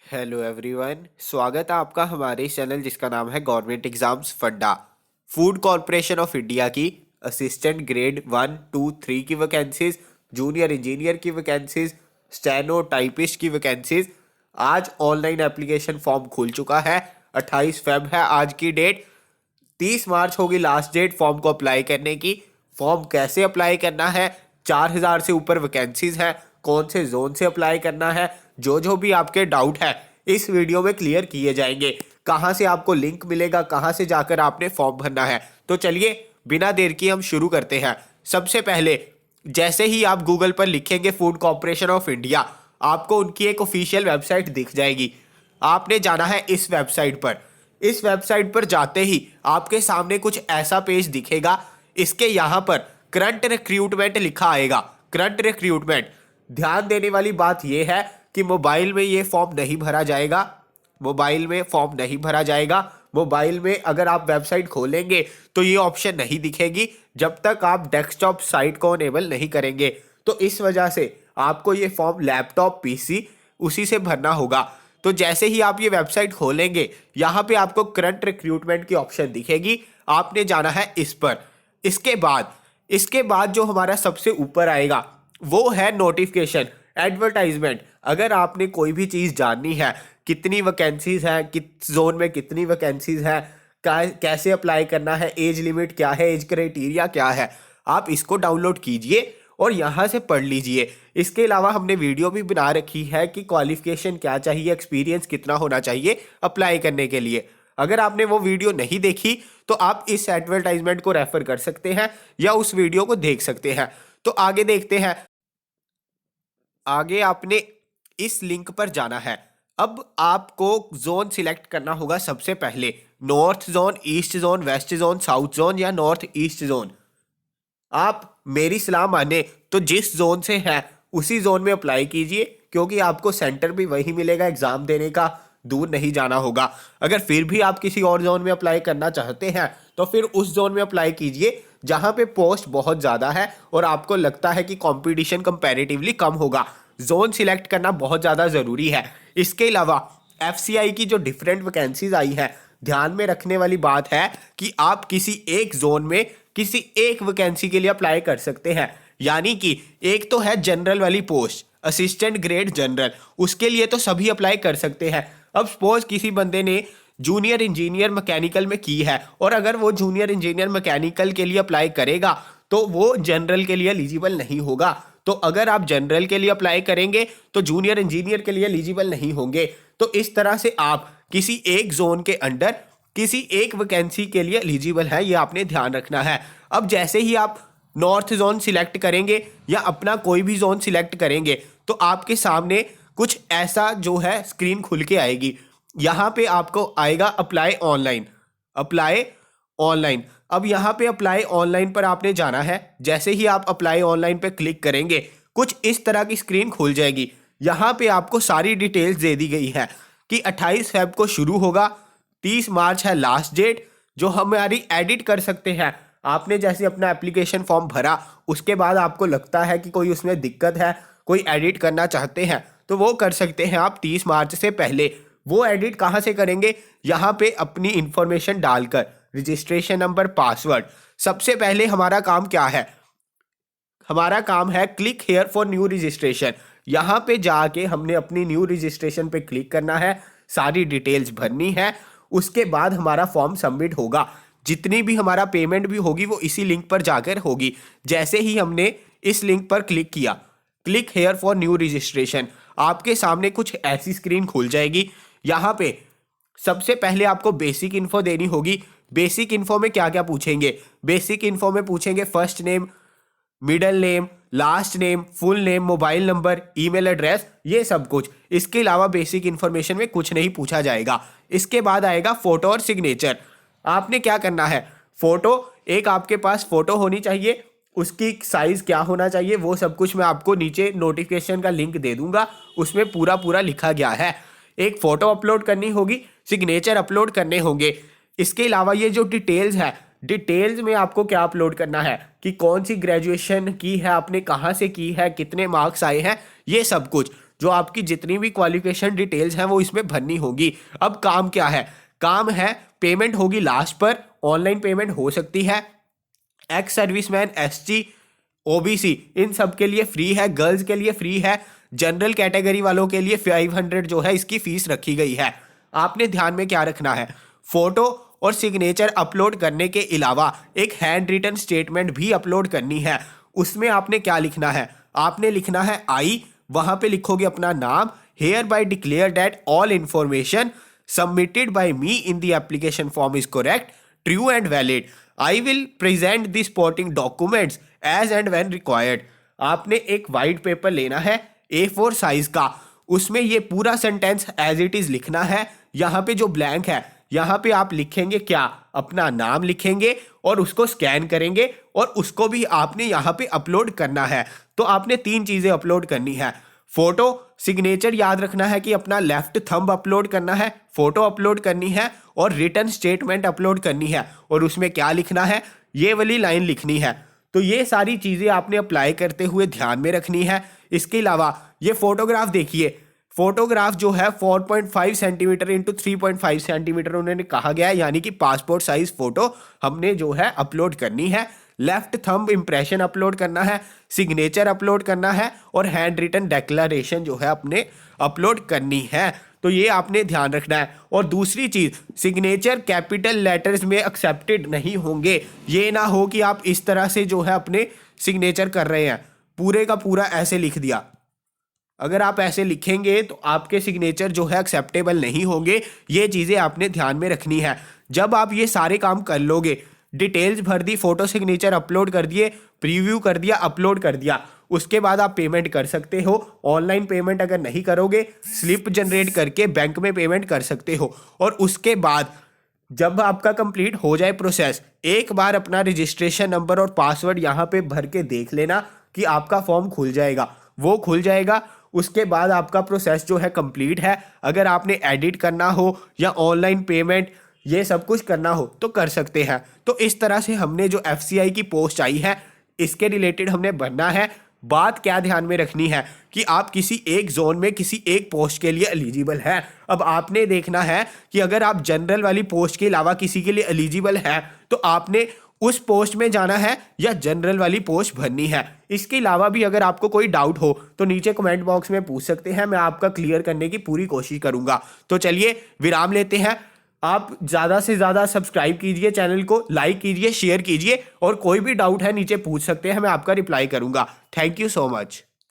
Hello everyone, स्वागत है आपका हमारे इस चैनल जिसका नाम है गवर्नमेंट एग्जाम्स फड्डा। फूड कॉरपोरेशन ऑफ इंडिया की असिस्टेंट ग्रेड 1, 2, 3 की वैकेंसीज, जूनियर इंजीनियर की वैकेंसीज, स्टेनो टाइपिस्ट की वैकेंसीज। आज ऑनलाइन एप्लीकेशन फॉर्म खुल चुका है। 28 फेब है आज की डेट। 30 मार्च होगी लास्ट डेट फॉर्म को अप्लाई करने की। फॉर्म कैसे अप्लाई करना है, 4000 से ऊपर वैकेंसीज है, कौन से जोन से अप्लाई करना है, जो भी आपके डाउट है इस वीडियो में क्लियर किए जाएंगे। कहां से आपको लिंक मिलेगा, कहां से जाकर आपने फॉर्म भरना है। तो चलिए बिना देर की हम शुरू करते हैं। सबसे पहले जैसे ही आप गूगल पर लिखेंगे फूड कॉरपोरेशन ऑफ इंडिया, आपको उनकी एक ऑफिशियल वेबसाइट दिख जाएगी। आपने जाना है इस वेबसाइट पर। इस वेबसाइट पर जाते ही आपके सामने कुछ ऐसा पेज दिखेगा। इसके यहाँ पर करंट रिक्रूटमेंट लिखा आएगा। करंट रिक्रूटमेंट, ध्यान देने वाली बात यह है कि मोबाइल में ये फॉर्म नहीं भरा जाएगा। मोबाइल में फॉर्म नहीं भरा जाएगा। मोबाइल में अगर आप वेबसाइट खोलेंगे तो ये ऑप्शन नहीं दिखेगी जब तक आप डेस्कटॉप साइट को इनेबल नहीं करेंगे। तो इस वजह से आपको ये फॉर्म लैपटॉप पीसी उसी से भरना होगा। तो जैसे ही आप ये वेबसाइट खोलेंगे, यहाँ पे आपको करंट रिक्रूटमेंट की ऑप्शन दिखेगी। आपने जाना है इस पर। इसके बाद जो हमारा सबसे ऊपर आएगा वो है नोटिफिकेशन, एडवर्टाइजमेंट। अगर आपने कोई भी चीज़ जाननी है, कितनी वैकेंसीज हैं, किस जोन में कितनी वैकेंसीज हैं, कैसे अप्लाई करना है, एज लिमिट क्या है, एज क्राइटेरिया क्या है, आप इसको डाउनलोड कीजिए और यहाँ से पढ़ लीजिए। इसके अलावा हमने वीडियो भी बना रखी है कि क्वालिफिकेशन क्या चाहिए, एक्सपीरियंस कितना होना चाहिए अप्लाई करने के लिए। अगर आपने वो वीडियो नहीं देखी तो आप इस एडवर्टाइजमेंट को रेफर कर सकते हैं या उस वीडियो को देख सकते हैं। तो आगे देखते हैं। आगे आपने इस लिंक पर जाना है। अब आपको जोन सिलेक्ट करना होगा। सबसे पहले north zone, east zone, west zone, south zone या नॉर्थ ईस्ट जोन। आप मेरी सलाह माने तो जिस जोन से है उसी जोन में अप्लाई कीजिए, क्योंकि आपको सेंटर भी वही मिलेगा एग्जाम देने का, दूर नहीं जाना होगा। अगर फिर भी आप किसी और जोन में अप्लाई करना चाहते हैं तो फिर उस जोन में अप्लाई कीजिए जहां पे पोस्ट बहुत ज़्यादा है और आपको लगता है कि कंपटीशन कंपैरेटिवली कम होगा। जोन सिलेक्ट करना बहुत ज़्यादा ज़रूरी है। इसके अलावा एफसीआई की जो डिफरेंट वैकेंसीज आई है, ध्यान में रखने वाली बात है कि आप किसी एक जोन में किसी एक वैकेंसी के लिए अप्लाई कर सकते हैं। यानी कि एक तो है जनरल वाली पोस्ट, असिस्टेंट ग्रेड जनरल, उसके लिए तो सभी अप्लाई कर सकते हैं। अब सपोज किसी बंदे ने जूनियर इंजीनियर मैकेनिकल में की है और अगर वो जूनियर इंजीनियर मैकेनिकल के लिए अप्लाई करेगा तो वो जनरल के लिए एलिजिबल नहीं होगा। तो अगर आप जनरल के लिए अप्लाई करेंगे तो जूनियर इंजीनियर के लिए एलिजिबल नहीं होंगे। तो इस तरह से आप किसी एक जोन के अंडर किसी एक वैकेंसी के लिए एलिजिबल है, ये आपने ध्यान रखना है। अब जैसे ही आप नॉर्थ जोन सिलेक्ट करेंगे या अपना कोई भी जोन सिलेक्ट करेंगे तो आपके सामने कुछ ऐसा जो है स्क्रीन खुल के आएगी। यहाँ पे आपको आएगा अप्लाई ऑनलाइन, अप्लाई ऑनलाइन। अब यहाँ पे अप्लाई ऑनलाइन पर आपने जाना है। जैसे ही आप अप्लाई ऑनलाइन पे क्लिक करेंगे कुछ इस तरह की स्क्रीन खुल जाएगी। यहाँ पे आपको सारी डिटेल्स दे दी गई है कि 28 फेब को शुरू होगा, 30 मार्च है लास्ट डेट, जो हमारी एडिट कर सकते हैं। आपने जैसे अपना एप्लीकेशन फॉर्म भरा, उसके बाद आपको लगता है कि कोई उसमें दिक्कत है, कोई एडिट करना चाहते हैं तो वो कर सकते हैं आप 30 मार्च से पहले। वो एडिट कहाँ से करेंगे, यहाँ पे अपनी इंफॉर्मेशन डालकर, रजिस्ट्रेशन नंबर, पासवर्ड। सबसे पहले हमारा काम क्या है, हमारा काम है click here for new registration. यहाँ पे जाके हमने अपनी न्यू रजिस्ट्रेशन पे क्लिक करना है, सारी डिटेल्स भरनी है। उसके बाद हमारा फॉर्म सबमिट होगा। जितनी भी हमारा पेमेंट भी होगी वो इसी लिंक पर जाकर होगी। जैसे ही हमने इस लिंक पर क्लिक किया, click here for new registration, आपके सामने कुछ ऐसी स्क्रीन खुल जाएगी। यहाँ पे सबसे पहले आपको बेसिक इन्फो देनी होगी। बेसिक इन्फो में क्या क्या पूछेंगे, बेसिक इन्फो में पूछेंगे first name, middle name, last name, full name, mobile number, email address, ये सब कुछ। इसके अलावा बेसिक इन्फॉर्मेशन में कुछ नहीं पूछा जाएगा। इसके बाद आएगा फोटो और सिग्नेचर। आपने क्या करना है, फोटो, एक आपके पास फोटो होनी चाहिए, उसकी साइज क्या होना चाहिए वो सब कुछ मैं आपको नीचे नोटिफिकेशन का लिंक दे दूंगा, उसमें पूरा पूरा लिखा गया है। एक फोटो अपलोड करनी होगी, सिग्नेचर अपलोड करने होंगे। इसके अलावा ये जो डिटेल्स है, डिटेल्स में आपको क्या अपलोड करना है कि कौन सी ग्रेजुएशन की है आपने, कहाँ से की है, कितने मार्क्स आए हैं, ये सब कुछ। जो आपकी जितनी भी क्वालिफिकेशन डिटेल्स हैं वो इसमें भरनी होगी। अब काम क्या है, काम है पेमेंट होगी लास्ट पर, ऑनलाइन पेमेंट हो सकती है। एक्स सर्विसमैन, एसटी, ओबीसी इन सब के लिए फ्री है, गर्ल्स के लिए फ्री है, जनरल कैटेगरी वालों के लिए 500 जो है इसकी फीस रखी गई है। आपने ध्यान में क्या रखना है, फोटो और सिग्नेचर अपलोड करने के अलावा एक हैंड रिटन स्टेटमेंट भी अपलोड करनी है। उसमें आपने क्या लिखना है, आपने लिखना है आई, वहां पे लिखोगे अपना नाम, hereby declare that all information submitted by me in the application form is correct, true and valid. I will present the supporting documents as and when required. आपने एक वाइट पेपर लेना है A4 साइज का, उसमें ये पूरा sentence as it is लिखना है। यहाँ पे जो ब्लैंक है यहाँ पे आप लिखेंगे क्या, अपना नाम लिखेंगे और उसको स्कैन करेंगे और उसको भी आपने यहाँ पे अपलोड करना है। तो आपने 3 चीजें अपलोड करनी है, फोटो, सिग्नेचर याद रखना है कि अपना लेफ्ट थंब अपलोड करना है, फोटो अपलोड करनी है और रिटन स्टेटमेंट अपलोड करनी है। और उसमें क्या लिखना है, ये वाली लाइन लिखनी है। तो ये सारी चीजें आपने अप्लाई करते हुए ध्यान में रखनी है। इसके अलावा ये फोटोग्राफ देखिए, फोटोग्राफ जो है 4.5 सेंटीमीटर इंटू 3.5 सेंटीमीटर उन्होंने कहा गया है, यानी कि पासपोर्ट साइज फोटो हमने जो है अपलोड करनी है। लेफ्ट थंब इंप्रेशन अपलोड करना है, सिग्नेचर अपलोड करना है और हैंड रिटन डेक्लरेशन जो है अपने अपलोड करनी है। तो ये आपने ध्यान रखना है। और दूसरी चीज, सिग्नेचर कैपिटल लेटर्स में एक्सेप्टेड नहीं होंगे। ये ना हो कि आप इस तरह से जो है अपने सिग्नेचर कर रहे हैं, पूरे का पूरा ऐसे लिख दिया। अगर आप ऐसे लिखेंगे तो आपके सिग्नेचर जो है एक्सेप्टेबल नहीं होंगे। ये चीज़ें आपने ध्यान में रखनी है। जब आप ये सारे काम कर लोगे, डिटेल्स भर दी, फोटो सिग्नेचर अपलोड कर दिए, प्रीव्यू कर दिया, अपलोड कर दिया, उसके बाद आप पेमेंट कर सकते हो। ऑनलाइन पेमेंट अगर नहीं करोगे, स्लिप जनरेट करके बैंक में पेमेंट कर सकते हो। और उसके बाद जब आपका कंप्लीट हो जाए प्रोसेस, एक बार अपना रजिस्ट्रेशन नंबर और पासवर्ड यहाँ पे भर के देख लेना कि आपका फॉर्म खुल जाएगा। वो खुल जाएगा, उसके बाद आपका प्रोसेस जो है कंप्लीट है। अगर आपने एडिट करना हो या ऑनलाइन पेमेंट ये सब कुछ करना हो तो कर सकते हैं। तो इस तरह से हमने जो FCI की पोस्ट आई है इसके रिलेटेड हमने बनना है। बात क्या ध्यान में रखनी है कि आप किसी एक जोन में किसी एक पोस्ट के लिए एलिजिबल है। अब आपने देखना है कि अगर आप जनरल वाली पोस्ट के अलावा किसी के लिए एलिजिबल है तो आपने उस पोस्ट में जाना है या जनरल वाली पोस्ट भरनी है। इसके अलावा भी अगर आपको कोई डाउट हो तो नीचे कमेंट बॉक्स में पूछ सकते हैं, मैं आपका क्लियर करने की पूरी कोशिश करूंगा। तो चलिए विराम लेते हैं। आप ज़्यादा से ज़्यादा सब्सक्राइब कीजिए, चैनल को लाइक कीजिए, शेयर कीजिए और कोई भी डाउट है नीचे पूछ सकते हैं, मैं आपका रिप्लाई करूंगा। Thank you so much.